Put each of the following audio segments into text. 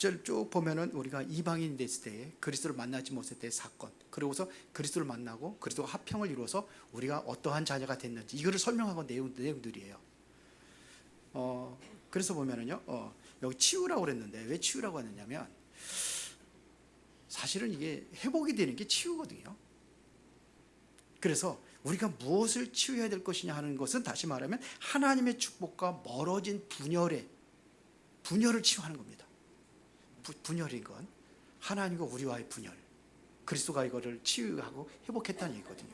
앞절 쭉 보면은 우리가 이방인이 됐을 때 그리스도를 만나지 못했을 때의 사건, 그리고서 그리스도를 만나고 그리스도와 합형을 이루어서 우리가 어떠한 자녀가 됐는지 이거를 설명하고 내용들이에요. 그래서 보면은요, 여기 치유라고 그랬는데 왜 치유라고 하느냐면 사실은 이게 회복이 되는 게 치유거든요. 그래서 우리가 무엇을 치유해야 될 것이냐 하는 것은 다시 말하면 하나님의 축복과 멀어진 분열을 치유하는 겁니다. 분열인 건 하나님과 우리와의 분열, 그리스도가 이거를 치유하고 회복했다는 얘기거든요.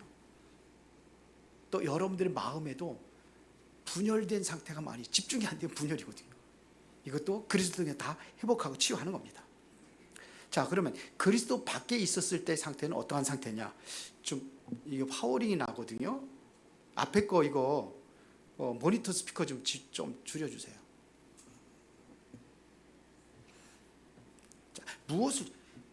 또 여러분들의 마음에도 분열된 상태가 많이 집중이 안 되면 분열이거든요. 이것도 그리스도 등에 다 회복하고 치유하는 겁니다. 자, 그러면 그리스도 밖에 있었을 때 상태는 어떠한 상태냐? 좀 이게 파워링이 나거든요. 앞에 거 이거 모니터 스피커 좀 줄여주세요.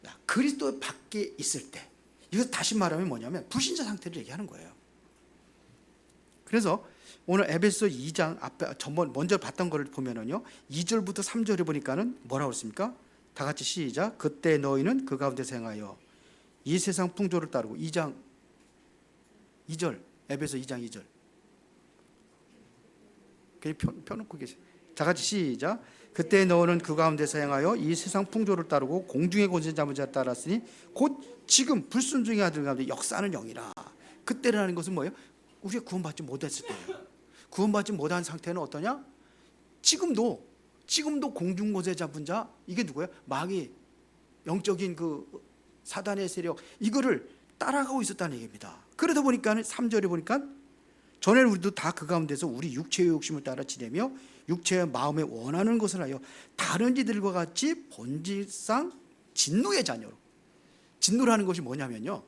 자, 그리스도 밖에 있을 때, 이거 다시 말하면 뭐냐면 불신자 상태를 얘기하는 거예요. 그래서 오늘 에베소 2장 앞에 먼저 봤던 거를 보면은요, 2절부터 3절에 보니까는 뭐라고 했습니까? 다 같이 시작. 그때 너희는 그 가운데서 행하여 이 세상 풍조를 따르고 2장 2절, 에베소 2장 2절. 그냥 펴놓고 계세요. 다 같이 시작. 그때 너희는 그 가운데서 행하여 이 세상 풍조를 따르고 공중의 권세 잡은 자를 따랐으니 곧 지금 불순종의 아들 가운데 역사하는 영이라. 그때라는 것은 뭐예요? 우리가 구원받지 못했을 때예요. 구원받지 못한 상태는 어떠냐? 지금도 공중 권세 잡은 자, 이게 누구예요? 마귀, 영적인 그 사단의 세력, 이거를 따라가고 있었다는 얘기입니다. 그러다 보니까 3절에 보니까 전에는 우리도 다 그 가운데서 우리 육체의 욕심을 따라 지내며 육체의 마음에 원하는 것을 하여 다른 이들과 같이 본질상 진노의 자녀로. 진노라는 것이 뭐냐면요,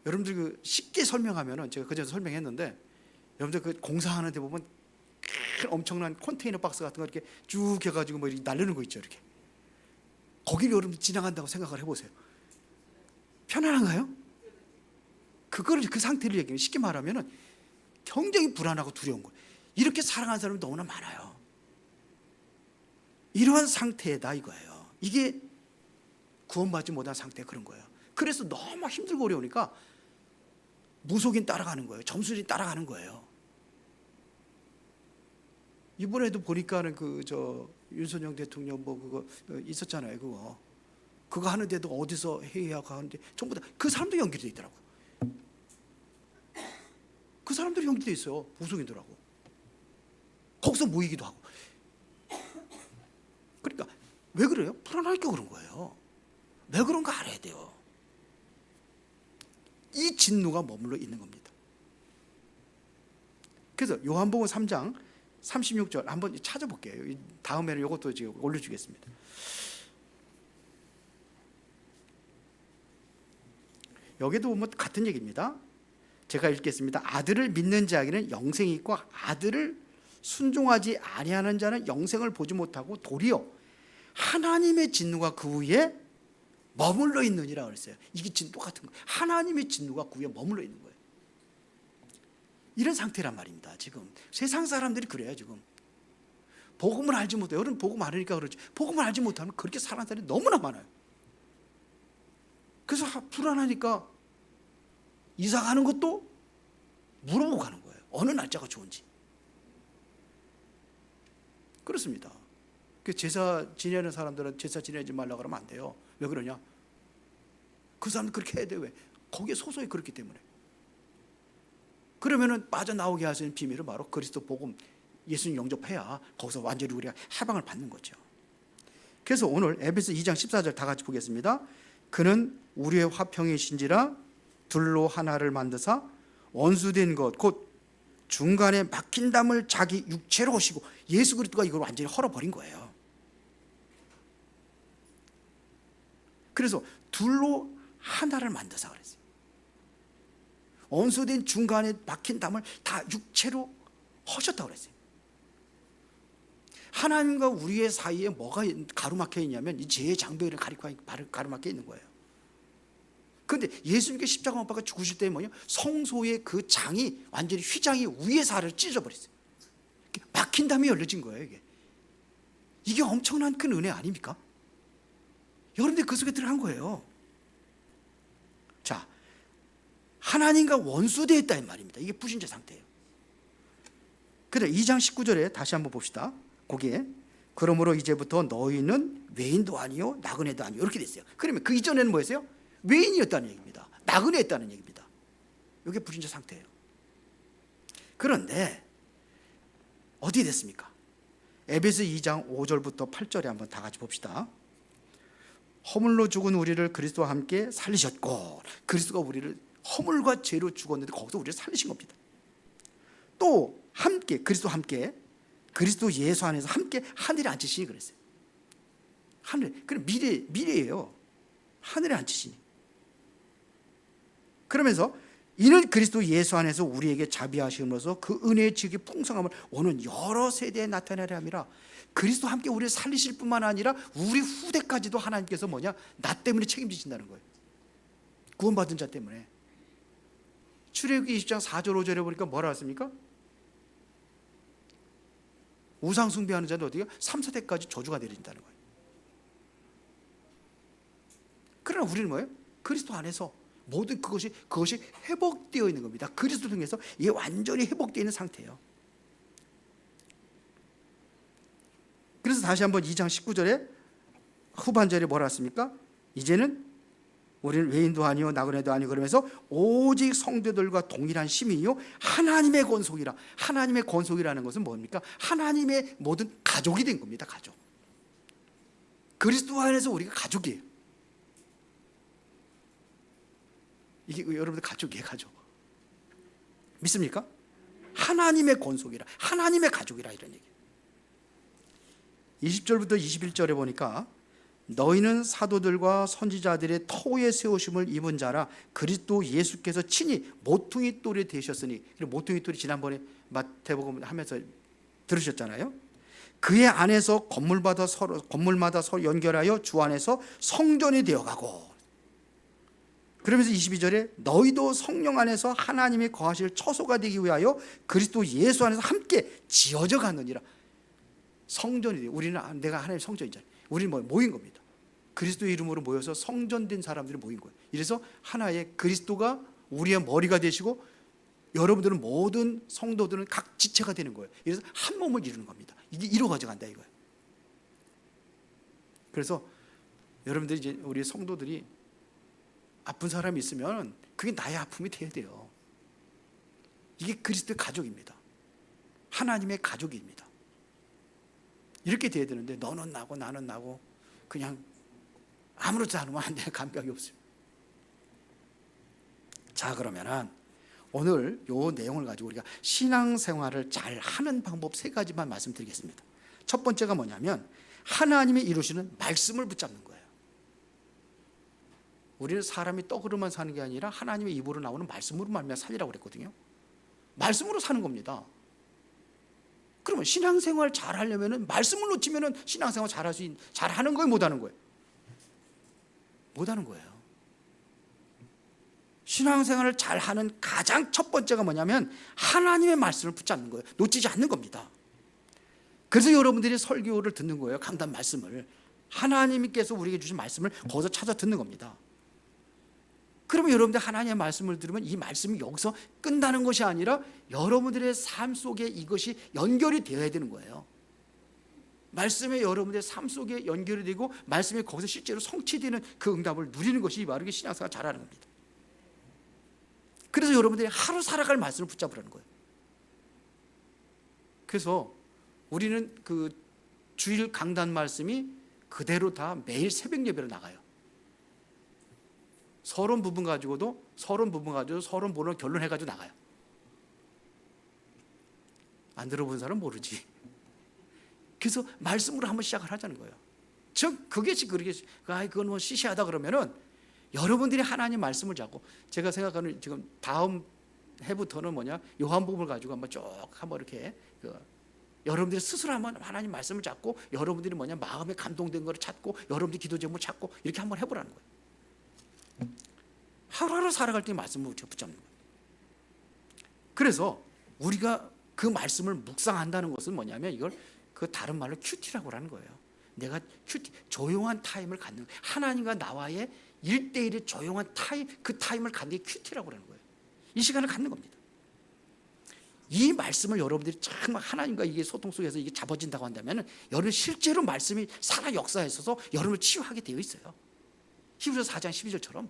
여러분들 그 쉽게 설명하면은, 제가 그전에 설명했는데, 여러분들 그 공사하는 데 보면 큰 엄청난 컨테이너 박스 같은 거 이렇게 쭉 해가지고 뭐 이렇게 날르는 거 있죠. 이렇게 거기를 여러분 지나간다고 생각을 해보세요. 편안한가요? 그거를, 그 상태를 얘기해요. 쉽게 말하면은 굉장히 불안하고 두려운 거예요. 이렇게 사랑하는 사람이 너무나 많아요. 이러한 상태다 이거예요. 이게 구원받지 못한 상태, 그런 거예요. 그래서 너무 힘들고 어려우니까 무속인 따라가는 거예요. 점술인 따라가는 거예요. 이번에도 보니까는 윤석열 대통령 뭐 그거 있었잖아요. 그거 하는데도 어디서 회의하고 하는데 전부 다 그 사람도 연결돼 있더라고. 그 사람들이 연결돼 있어요. 무속인들하고. 거기서 모이기도 하고. 그러니까 왜 그래요? 불안하니까 그런 거예요. 왜 그런가 알아야 돼요. 이 진노가 머물러 있는 겁니다. 그래서 요한복음 3장 36절 한번 찾아볼게요. 다음에는 이것도 지금 올려주겠습니다. 여기도 보면 같은 얘기입니다. 제가 읽겠습니다. 아들을 믿는 자에게는 영생이 있고 아들을 순종하지 아니하는 자는 영생을 보지 못하고 도리어 하나님의 진노가 그 위에 머물러 있느니라 그랬어요. 이게 똑같은 거예요. 하나님의 진노가 그 위에 머물러 있는 거예요. 이런 상태란 말입니다. 지금 세상 사람들이 그래요. 지금 복음을 알지 못해요. 여러분 복음 알으니까 그렇지, 복음을 알지 못하면 그렇게 사는 사람이 너무나 많아요. 그래서 불안하니까 이사 가는 것도 물어보고 가는 거예요. 어느 날짜가 좋은지. 그렇습니다. 제사 지내는 사람들은 제사 지내지 말라 그러면 안 돼요. 왜 그러냐? 그 사람들 그렇게 해야 돼요. 왜? 거기에 소속이 그렇기 때문에. 그러면은 빠져나오게 하시는 비밀은 바로 그리스도 복음, 예수님 영접해야 거기서 완전히 우리가 해방을 받는 거죠. 그래서 오늘 에베소 2장 14절 다 같이 보겠습니다. 그는 우리의 화평이신지라 둘로 하나를 만드사 원수된 것 곧 중간에 막힌 담을 자기 육체로 오시고, 예수 그리스도가 이걸 완전히 헐어버린 거예요. 그래서 둘로 하나를 만드사 그랬어요. 원수된 중간에 막힌 담을 다 육체로 허셨다고 그랬어요. 하나님과 우리의 사이에 뭐가 가로막혀 있냐면 이 죄의 장벽을 가로막혀 있는 거예요. 그런데 예수님께 십자가 못 박아 죽으실 때 뭐냐? 성소의 그 장이 완전히 휘장이 위에서 아래로 찢어버렸어요. 막힌 담이 열려진 거예요. 이게 엄청난 큰 은혜 아닙니까? 여러분들이 그 속에 들어간 거예요. 자, 하나님과 원수되어 있다 이 말입니다. 이게 불신자 상태예요. 그래 2장 19절에 다시 한번 봅시다. 거기에 그러므로 이제부터 너희는 외인도 아니요 나그네도 아니요 이렇게 됐어요. 그러면 그 이전에는 뭐였어요? 외인이었다는 얘기입니다. 나그네였다는 얘기입니다. 이게 불신자 상태예요. 그런데 어디에 됐습니까? 에베소 2장 5절부터 8절에 한번 다 같이 봅시다. 허물로 죽은 우리를 그리스도와 함께 살리셨고, 그리스도가 우리를 허물과 죄로 죽었는데 거기서 우리를 살리신 겁니다. 또 함께 그리스도와 함께 그리스도 예수 안에서 함께 하늘에 앉히시니 그랬어요. 하늘, 그럼 미래예요. 하늘에 앉히시니. 그러면서 이는 그리스도 예수 안에서 우리에게 자비하심으로써 그 은혜의 지극히 풍성함을 오는 여러 세대에 나타내려 함이라. 그리스도 함께 우리를 살리실 뿐만 아니라 우리 후대까지도 하나님께서 뭐냐? 나 때문에 책임지신다는 거예요. 구원받은 자 때문에. 출애굽기 20장 4절 5절에 보니까 뭐라 했습니까? 우상 숭배하는 자는 어디가 3, 4대까지 저주가 내린다는 거예요. 그러나 우리는 뭐예요? 그리스도 안에서 모든 그것이 회복되어 있는 겁니다. 그리스도 통해서 이게 완전히 회복되어 있는 상태예요. 그래서 다시 한번 2장 19절에 후반절에 뭐라 했습니까? 이제는 우리는 외인도 아니요 나그네도 아니요 그러면서 오직 성도들과 동일한 시민이요 하나님의 권속이라. 하나님의 권속이라는 것은 뭡니까? 하나님의 모든 가족이 된 겁니다. 가족. 그리스도 안에서 우리가 가족이에요. 이게 여러분들 가족이에요. 가족. 믿습니까? 하나님의 권속이라. 하나님의 가족이라 이런 얘기예요. 20절부터 21절에 보니까 너희는 사도들과 선지자들의 터에 세우심을 입은 자라 그리스도 예수께서 친히 모퉁이 돌이 되셨으니. 모퉁이 돌이 지난번에 마태복음 하면서 들으셨잖아요. 그의 안에서 건물마다 서로 연결하여 주 안에서 성전이 되어가고. 그러면서 22절에 너희도 성령 안에서 하나님이 거하실 처소가 되기 위하여 그리스도 예수 안에서 함께 지어져 가느니라. 성전이 돼요. 우리는 내가 하나님의 성전이잖아요. 우리는 모인 겁니다. 그리스도의 이름으로 모여서 성전된 사람들이 모인 거예요. 이래서 하나의 그리스도가 우리의 머리가 되시고 여러분들은 모든 성도들은 각 지체가 되는 거예요. 이래서 한 몸을 이루는 겁니다. 이게 이루어져 간다 이거예요. 그래서 여러분들이 이제 우리 성도들이 아픈 사람이 있으면 그게 나의 아픔이 돼야 돼요. 이게 그리스도의 가족입니다. 하나님의 가족입니다. 이렇게 돼야 되는데 너는 나고 나는 나고 그냥 아무렇지 않으면 안 돼. 감각이 없어요. 자, 그러면은 오늘 요 내용을 가지고 우리가 신앙생활을 잘 하는 방법 3가지만 말씀드리겠습니다. 첫 번째가 뭐냐면 하나님이 이루시는 말씀을 붙잡는 거예요. 우리는 사람이 떡으로만 사는 게 아니라 하나님의 입으로 나오는 말씀으로 말미암아 살리라고 그랬거든요. 말씀으로 사는 겁니다. 그러면 신앙생활 잘 하려면 말씀을 놓치면 신앙생활 잘하는 거예요, 못하는 거예요? 못하는 거예요. 신앙생활을 잘하는 가장 첫 번째가 뭐냐면 하나님의 말씀을 붙잡는 거예요. 놓치지 않는 겁니다. 그래서 여러분들이 설교를 듣는 거예요. 강단 말씀을. 하나님께서 우리에게 주신 말씀을 거기서 찾아 듣는 겁니다. 그러면 여러분들 하나님의 말씀을 들으면 이 말씀이 여기서 끝나는 것이 아니라 여러분들의 삶 속에 이것이 연결이 되어야 되는 거예요. 말씀에 여러분들의 삶 속에 연결이 되고 말씀이 거기서 실제로 성취되는 그 응답을 누리는 것이 바로 신앙생활 잘하는 겁니다. 그래서 여러분들이 하루 살아갈 말씀을 붙잡으라는 거예요. 그래서 우리는 그 주일 강단 말씀이 그대로 다 매일 새벽 예배로 나가요. 서론 부분 가지고도 서론 보는 결론해가지고 나가요. 안 들어본 사람은 모르지. 그래서 말씀으로 한번 시작을 하자는 거예요. 즉 그건 뭐 시시하다 그러면은 여러분들이 하나님 말씀을 잡고, 제가 생각하는 지금 다음 해부터는 요한복음을 가지고 한번 쭉 한번 이렇게 여러분들이 스스로 한번 하나님 말씀을 잡고 여러분들이 마음에 감동된 거를 찾고 여러분들이 기도 제목을 찾고 이렇게 한번 해보라는 거예요. 하루하루 살아갈 때 말씀을 붙잡는 거예요. 그래서 우리가 그 말씀을 묵상한다는 것은 뭐냐면 이걸 그 다른 말로 큐티라고 하는 거예요. 내가 조용한 타임을 갖는 거예요. 하나님과 나와의 1대1의 조용한 타임, 그 타임을 갖는 게 큐티라고 그러는 거예요. 이 시간을 갖는 겁니다. 이 말씀을 여러분들이 정말 하나님과 이게 소통 속에서 이게 잡아진다고 한다면 여러분 실제로 말씀이 살아 역사에 있어서 여러분을 치유하게 되어 있어요. 히브리서 4장 12절처럼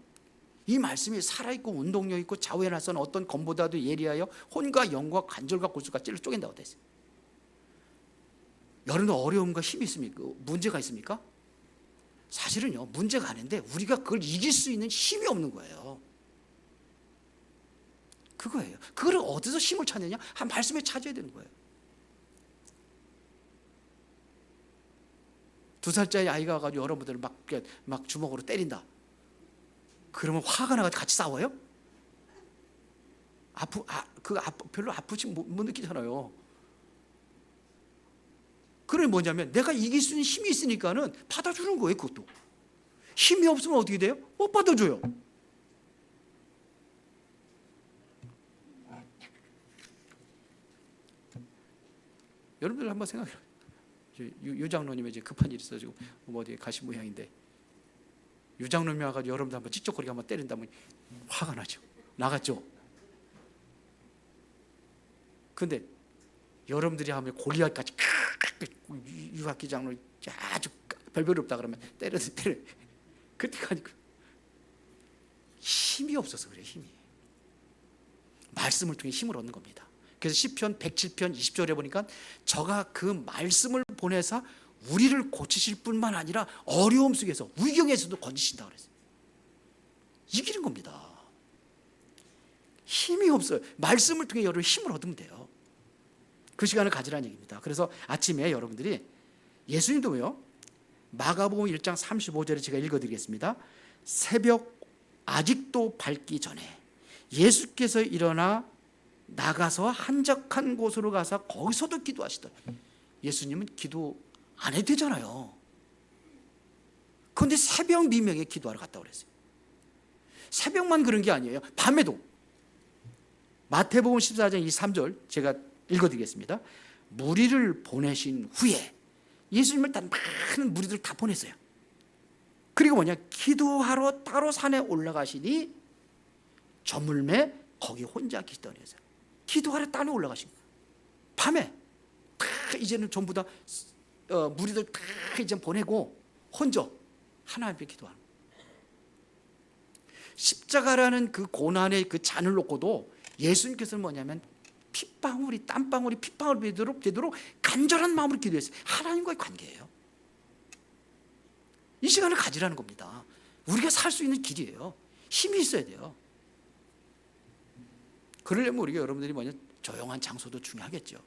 이 말씀이 살아있고 운동력 있고 좌우에 나선 어떤 검보다도 예리하여 혼과 영과 관절과 골수가 찔러 쪼갠다고 되어 있어요. 여러분들 어려움과 힘이 있습니까? 문제가 있습니까? 사실은요, 문제가 아닌데 우리가 그걸 이길 수 있는 힘이 없는 거예요. 그거예요. 그걸 어디서 힘을 찾느냐? 한 말씀에 찾아야 되는 거예요. 2살짜리 아이가 가지고 여러분들을 막 주먹으로 때린다. 그러면 화가 나가지고 같이 싸워요? 별로 아프지 못 느끼잖아요. 그게 뭐냐면 내가 이길 수 있는 힘이 있으니까는 받아주는 거예요. 그것도 힘이 없으면 어떻게 돼요? 못 받아줘요. 여러분들 한번 생각해요. 유장로님이 이제 급한 일이 있어 지금 어디 가신 모양인데 유장로님이 와가지고 여러분들 한번 찌쩍거리게 한번 때린다면 화가 나죠. 나갔죠. 근데 여러분들이 하면 골리앗까지 유학기 장로 아주 별별 없다 그러면 때려. 그때까지 힘이 없어서 그래요. 힘이. 말씀을 통해 힘을 얻는 겁니다. 그래서 시편 107편 20절에 보니까 저가 그 말씀을 보내사 우리를 고치실 뿐만 아니라 어려움 속에서 위경에서도 건지신다 그랬어요. 이기는 겁니다. 힘이 없어요. 말씀을 통해 여러분 힘을 얻으면 돼요. 그 시간을 가지라는 얘기입니다. 그래서 아침에 여러분들이 예수님도요, 마가복음 1장 35절에 제가 읽어드리겠습니다. 새벽 아직도 밝기 전에 예수께서 일어나 나가서 한적한 곳으로 가서 거기서도 기도하시더라. 예수님은 기도 안 해도 되잖아요. 그런데 새벽 미명에 기도하러 갔다고 그랬어요. 새벽만 그런 게 아니에요. 밤에도. 마태복음 14장 23절 제가 읽어드리겠습니다. 무리를 보내신 후에 예수님을 단 많은 무리들 다 보냈어요. 그리고 뭐냐, 기도하러 따로 산에 올라가시니 저물매 거기 혼자 계시더니 기도하러 따로 올라가신 거예요. 밤에 다 이제는 전부 다 무리들 다 이제 보내고 혼자 하나님 앞에 기도하는 거예요. 십자가라는 그 고난의 그 잔을 놓고도 예수님께서는 뭐냐면 핏방울이 땀방울이 핏방울 되도록 간절한 마음으로 기도했어요. 하나님과의 관계예요. 이 시간을 가지라는 겁니다. 우리가 살 수 있는 길이에요. 힘이 있어야 돼요. 그러려면 우리가 여러분들이 뭐냐, 조용한 장소도 중요하겠죠.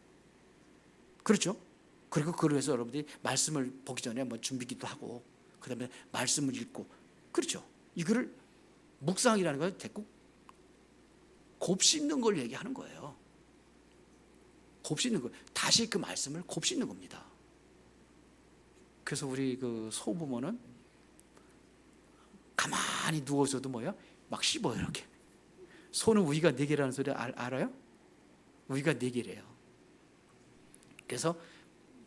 그렇죠? 그리고 그래서 여러분들이 말씀을 보기 전에 뭐 준비기도 하고 그다음에 말씀을 읽고, 그렇죠? 이거를 묵상이라는 걸 대꾸 곱씹는 걸 얘기하는 거예요. 곱씹는 거, 다시 그 말씀을 곱씹는 겁니다. 그래서 우리 그 소부모는 가만히 누워서도 뭐야, 막 씹어요. 이렇게 소는 우위가 4개라는 소리 알아요? 우위가 4개래요. 그래서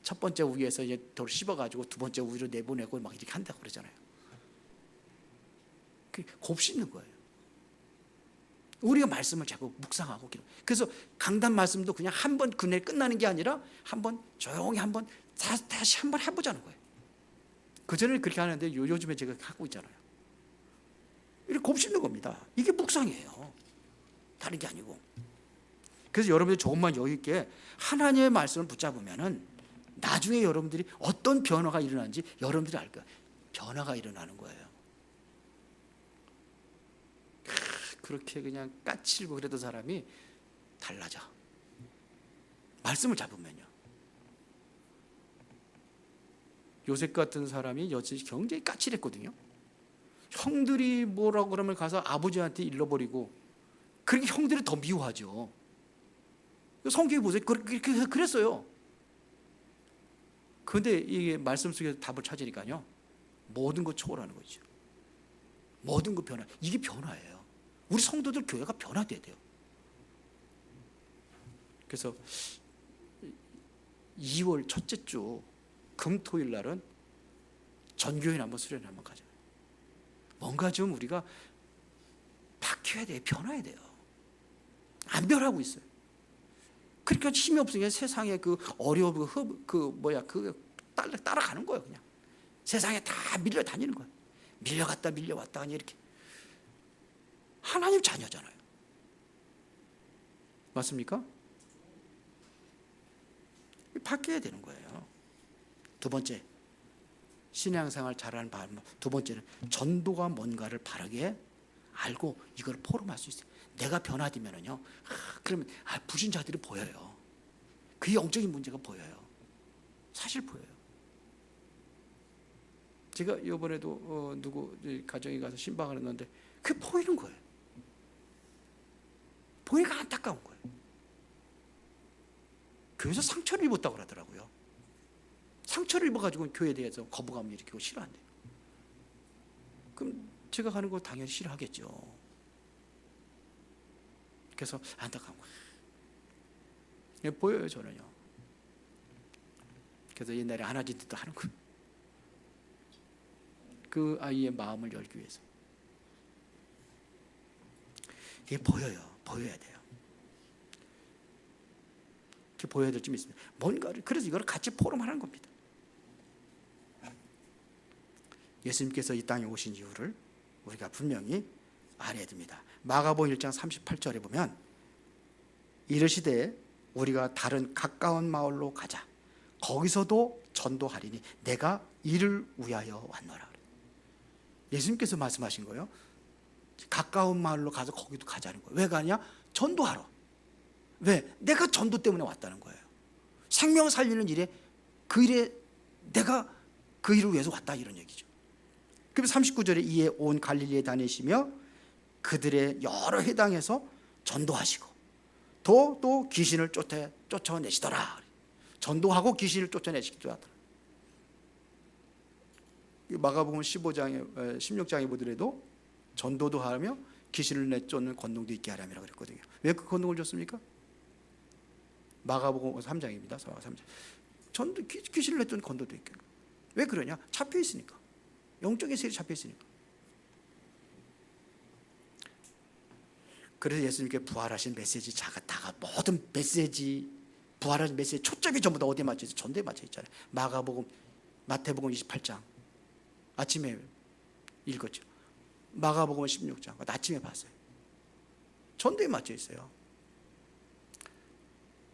첫 번째 우위에서 이제 돌 씹어가지고 두 번째 우위로 내보내고 막 이렇게 한다고 그러잖아요. 곱씹는 거예요. 우리가 말씀을 자꾸 묵상하고 기도. 그래서 강단 말씀도 그냥 한 번 그날 끝나는 게 아니라 한번 조용히 한번 다시 한번 해보자는 거예요. 그전에는 그렇게 하는데 요즘에 제가 하고 있잖아요. 이렇게 곱씹는 겁니다. 이게 묵상이에요. 다른 게 아니고. 그래서 여러분들이 조금만 여유 있게 하나님의 말씀을 붙잡으면은 나중에 여러분들이 어떤 변화가 일어나는지 여러분들이 알 거예요. 변화가 일어나는 거예요. 그렇게 그냥 까칠고 그랬던 사람이 달라져. 말씀을 잡으면요. 요셉 같은 사람이 여전히 굉장히 까칠했거든요. 형들이 뭐라고 그러면 가서 아버지한테 일러버리고, 그렇게 형들이 더 미워하죠. 성경에 보세요. 그랬어요. 그런데 이게 말씀 속에서 답을 찾으니까요, 모든 거 초월하는 거죠. 모든 거 변화. 이게 변화예요. 우리 성도들 교회가 변화돼야 돼요. 그래서 2월 첫째 주 금토일 날은 전교인 한번 수련회 한번 가자. 뭔가 좀 우리가 바뀌어야 돼요. 변화해야 돼요. 안 변하고 있어요. 그러니까 힘이 없으니까 세상에 그 어려움, 따라가는 거예요. 그냥 세상에 다 밀려다니는 거예요. 밀려갔다 밀려왔다 그냥 이렇게. 하나님 자녀잖아요. 맞습니까? 바뀌어야 되는 거예요. 두 번째, 신앙생활 잘하는 방법. 두 번째는 전도가 뭔가를 바르게 알고 이걸 포럼할 수 있어요. 내가 변화되면은요, 그러면 불신자들이 보여요. 그 영적인 문제가 보여요. 사실 보여요. 제가 이번에도 누구 가정에 가서 신방을 했는데 그게 보이는 거예요. 보니까 안타까운 거예요. 교회에서 상처를 입었다고 그러더라고요. 상처를 입어가지고 교회에 대해서 거부감을 일으키고 싫어한대요. 그럼 제가 가는 거 당연히 싫어하겠죠. 그래서 안타까운 거예요. 보여요, 저는요. 그래서 옛날에 하나짓도 하는 거예요. 그 아이의 마음을 열기 위해서. 이게 보여요. 보여야 돼요. 이렇게 보여야 될 점이 있습니다. 뭔가를, 그래서 이걸 같이 포럼하는 겁니다. 예수님께서 이 땅에 오신 이유를 우리가 분명히 알아야 됩니다. 마가복음 1장 38절에 보면 이르시되 우리가 다른 가까운 마을로 가자. 거기서도 전도하리니 내가 이를 위하여 왔노라. 예수님께서 말씀하신 거예요. 가까운 마을로 가서 거기도 가자는 거예요. 왜 가냐? 전도하러. 왜? 내가 전도 때문에 왔다는 거예요. 생명 살리는 일에, 그 일에 내가 그 일을 위해서 왔다, 이런 얘기죠. 그럼 39절에 이에 온 갈릴리에 다니시며 그들의 여러 회당에서 전도하시고 또 귀신을 쫓아내시더라. 전도하고 귀신을 쫓아내시기도 하더라. 마가복음 16장에 보더라도 전도도 하며 귀신을 내쫓는 권능도 있게 하라며 그랬거든요. 왜 그 권능을 줬습니까? 마가복음 3장입니다. 3장. 전도, 귀신을 내쫓는 권능도 있게. 왜 그러냐? 잡혀 있으니까. 영적인 세력이 잡혀 있으니까. 그래서 예수님께 부활하신 메시지 다가 모든 메시지, 부활하신 메시지 초점이 전부 다 어디에 맞춰 있어요? 전도에 맞춰 있잖아요. 마태복음 28장 아침에 읽었죠. 마가복음 16장 아침에 봤어요. 전도에 맞춰 있어요.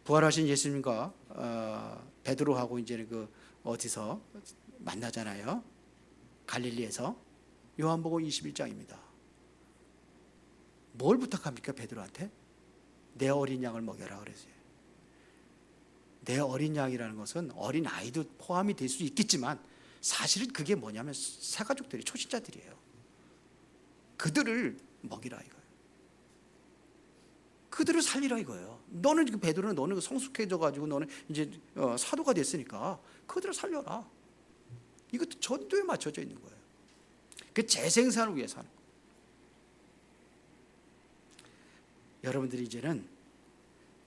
부활하신 예수님과 베드로하고 이제 어디서 만나잖아요. 갈릴리에서. 요한복음 21장입니다. 뭘 부탁합니까? 베드로한테? 내 어린 양을 먹여라 그랬어요. 내 어린 양이라는 것은 어린 아이도 포함이 될 수 있겠지만 사실은 그게 뭐냐면 새가족들이, 초신자들이에요. 그들을 먹이라 이거예요. 그들을 살리라 이거예요. 너는 베드로는 너는 성숙해져 가지고 너는 이제 사도가 됐으니까 그들을 살려라. 이것도 전도에 맞춰져 있는 거예요. 그 재생산을 위해서 하는 거예요. 여러분들이 이제는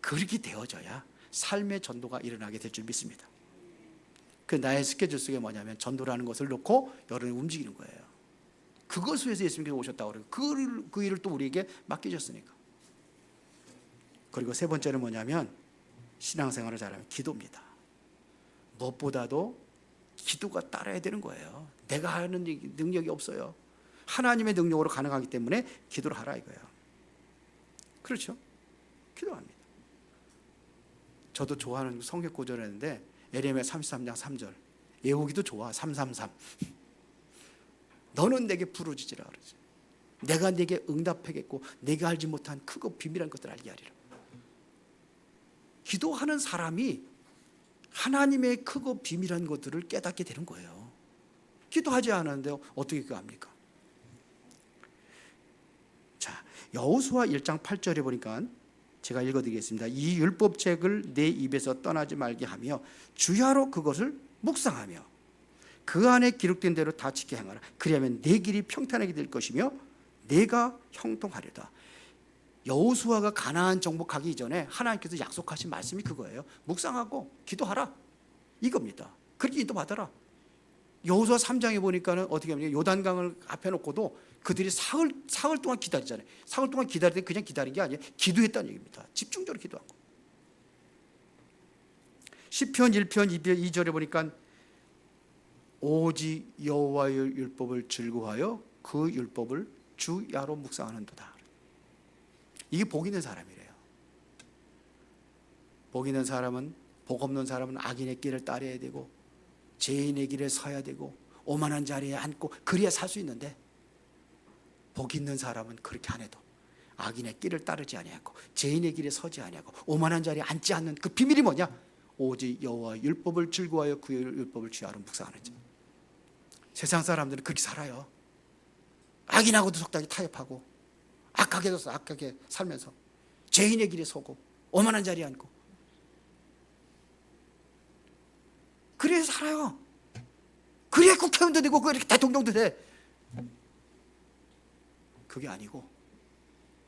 그렇게 되어져야 삶의 전도가 일어나게 될 줄 믿습니다. 그 나의 스케줄 속에 뭐냐면 전도라는 것을 놓고 여러분이 움직이는 거예요. 그것을 위해서 예수님께서 오셨다고 그래요. 그 일을 또 우리에게 맡기셨으니까. 그리고 세 번째는 뭐냐면 신앙생활을 잘하면 기도입니다. 무엇보다도 기도가 따라야 되는 거예요. 내가 하는 능력이 없어요. 하나님의 능력으로 가능하기 때문에 기도를 하라 이거예요. 그렇죠? 기도합니다. 저도 좋아하는 성경 구절이었는데 에레미야 33장 3절 외우기도 좋아. 333 너는 내게 부르짖으라 그러지. 내가 네게 응답하겠고 내가 알지 못한 크고 비밀한 것들을 알게 하리라. 기도하는 사람이 하나님의 크고 비밀한 것들을 깨닫게 되는 거예요. 기도하지 않았는데 어떻게 그거 합니까? 자, 여호수아 1장 8절에 보니까 제가 읽어드리겠습니다. 이 율법책을 내 입에서 떠나지 말게 하며 주야로 그것을 묵상하며 그 안에 기록된 대로 다 지켜 행하라. 그리하면 내 길이 평탄하게 될 것이며 내가 형통하리라. 여호수아가 가나안 정복하기 이전에 하나님께서 약속하신 말씀이 그거예요. 묵상하고 기도하라 이겁니다. 그렇게 기도받아라. 여호수아 3장에 보니까는 어떻게 하면 요단강을 앞에 놓고도 그들이 사흘 동안 기다리잖아요. 사흘 동안 기다릴 때 그냥 기다린 게 아니에요. 기도했다는 얘기입니다. 집중적으로 기도한 거. 시편 1편 2절에 보니까 오직 여호와의 율법을 즐거워하여 그 율법을 주야로 묵상하는도다. 이게 복 있는 사람이래요. 복 있는 사람은, 복 없는 사람은 악인의 길을 따라야 되고 죄인의 길에 서야 되고 오만한 자리에 앉고 그래야 살 수 있는데, 복 있는 사람은 그렇게 안 해도 악인의 길을 따르지 아니하고 죄인의 길에 서지 아니하고 오만한 자리에 앉지 않는 그 비밀이 뭐냐? 오직 여호와의 율법을 즐거워하여 그 율법을 주야로 묵상하는 자. 세상 사람들은 그렇게 살아요. 악인하고도 적당히 타협하고 악하게 살면서 죄인의 길에 서고 오만한 자리에 앉고 그래서 살아요. 그래야 국회의원도 되고 그래 대통령도 돼. 그게 아니고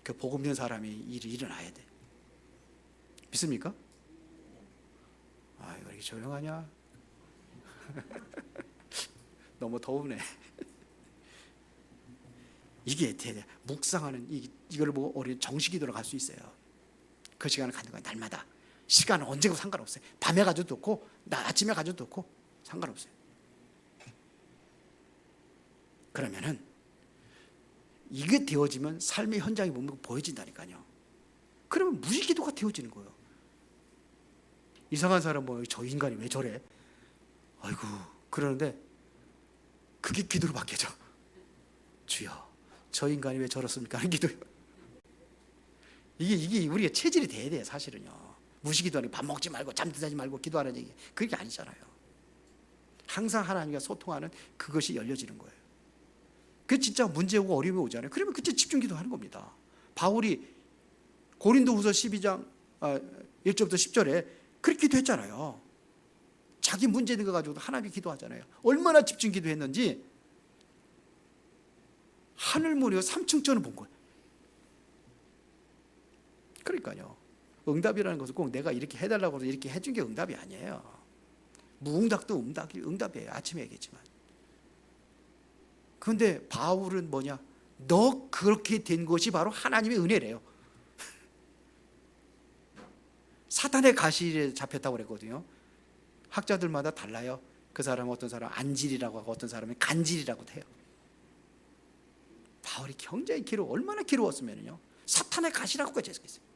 그 복음 있는 사람이 일어나야 돼. 믿습니까? 아, 왜 이렇게 조용하냐? 너무 더우네. 이게 묵상하는 이걸 보고 우리 정식기도로 갈 수 있어요. 그 시간을 갖는 거야. 날마다. 시간은 언제고 상관없어요. 밤에 가져도 좋고 아침에 가져도 좋고 상관없어요. 그러면은 이게 되어지면 삶의 현장이 보면 보여진다니까요. 그러면 무지기도가 되어지는 거예요. 이상한 사람 뭐 저 인간이 왜 저래? 아이고 그러는데 그게 기도로 바뀌어져. 주여 저 인간이 왜 저렇습니까? 하는 기도요. 이게 우리가 체질이 돼야 돼요. 사실은요. 무시기도하는 밥 먹지 말고 잠들지 말고 기도하는 얘기 그게 아니잖아요. 항상 하나님과 소통하는 그것이 열려지는 거예요. 그 진짜 문제 오고 어려움이 오잖아요. 그러면 그때 집중 기도하는 겁니다. 바울이 고린도후서 12장 1절부터 10절에 그렇게 기도했잖아요. 자기 문제 있는 거 가지고도 하나님께 기도하잖아요. 얼마나 집중 기도했는지 하늘 문이요 3층전을 본 거예요. 그러니까요. 응답이라는 것은 꼭 내가 이렇게 해달라고 해서 이렇게 해준 게 응답이 아니에요. 무응답도 응답이에요. 아침에 얘기했지만. 그런데 바울은 뭐냐? 너 그렇게 된 것이 바로 하나님의 은혜래요. 사탄의 가시에 잡혔다고 그랬거든요. 학자들마다 달라요. 그 사람은 어떤 사람은 안질이라고 하고 어떤 사람은 간질이라고 해요. 바울이 굉장히 얼마나 괴로웠으면요. 사탄의 가시라고까지 했겠어요.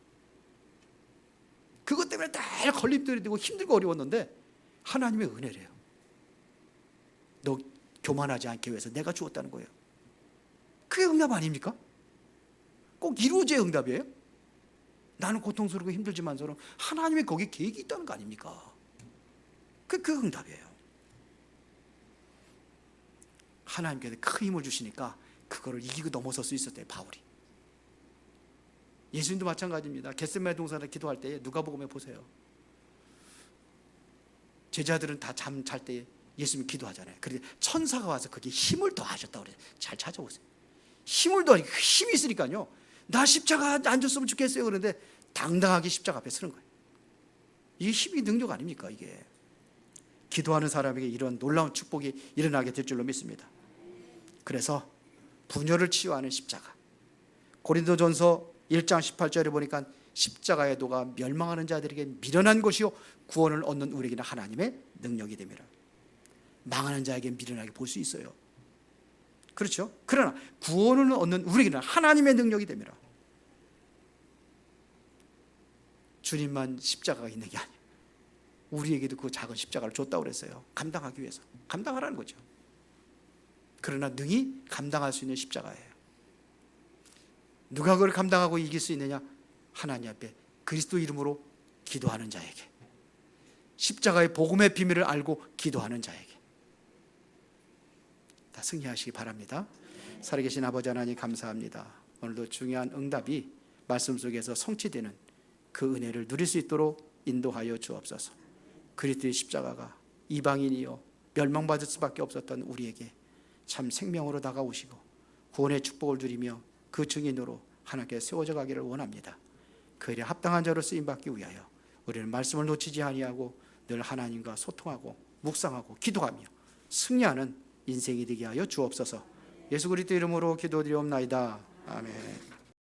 그것 때문에 늘 걸림돌이 되고 힘들고 어려웠는데 하나님의 은혜래요. 너 교만하지 않게 위해서 내가 주었다는 거예요. 그게 응답 아닙니까? 꼭 이루어져야 응답이에요. 나는 고통스럽고 힘들지만서는 하나님의 거기에 계획이 있다는 거 아닙니까? 그 응답이에요. 하나님께서 큰 힘을 주시니까 그거를 이기고 넘어설 수 있었대요. 바울이. 예수님도 마찬가지입니다. 겟세마네 동산에 기도할 때 누가복음에 보세요. 제자들은 다 잠 잘 때 예수님이 기도하잖아요. 그런데 천사가 와서 그게 힘을 더하셨다고 그래요. 잘 찾아보세요. 힘을 더하니까 힘이 있으니까요. 나 십자가 안 줬으면 좋겠어요. 그런데 당당하게 십자가 앞에 서는 거예요. 이게 힘이 능력 아닙니까? 이게 기도하는 사람에게 이런 놀라운 축복이 일어나게 될 줄로 믿습니다. 그래서 분열을 치유하는 십자가. 고린도전서 1장 18절에 보니까 십자가의 도가 멸망하는 자들에게 미련한 것이요 구원을 얻는 우리에게는 하나님의 능력이 됩니다. 망하는 자에게 미련하게 볼 수 있어요. 그렇죠? 그러나 구원을 얻는 우리에게는 하나님의 능력이 됩니다. 주님만 십자가가 있는 게 아니에요. 우리에게도 그 작은 십자가를 줬다고 그랬어요. 감당하기 위해서. 감당하라는 거죠. 그러나 능히 감당할 수 있는 십자가예요. 누가 그걸 감당하고 이길 수 있느냐? 하나님 앞에 그리스도 이름으로 기도하는 자에게, 십자가의 복음의 비밀을 알고 기도하는 자에게 다 승리하시기 바랍니다. 살아계신 아버지 하나님 감사합니다. 오늘도 중요한 응답이 말씀 속에서 성취되는 그 은혜를 누릴 수 있도록 인도하여 주옵소서. 그리스도의 십자가가 이방인이요 멸망받을 수밖에 없었던 우리에게 참 생명으로 다가오시고 구원의 축복을 누리며 그 증인으로 하나님께 세워져 가기를 원합니다. 그 일에 합당한 자로 쓰임받기 위하여 우리는 말씀을 놓치지 아니하고 늘 하나님과 소통하고 묵상하고 기도하며 승리하는 인생이 되게 하여 주옵소서. 예수 그리스도 이름으로 기도드리옵나이다. 아멘.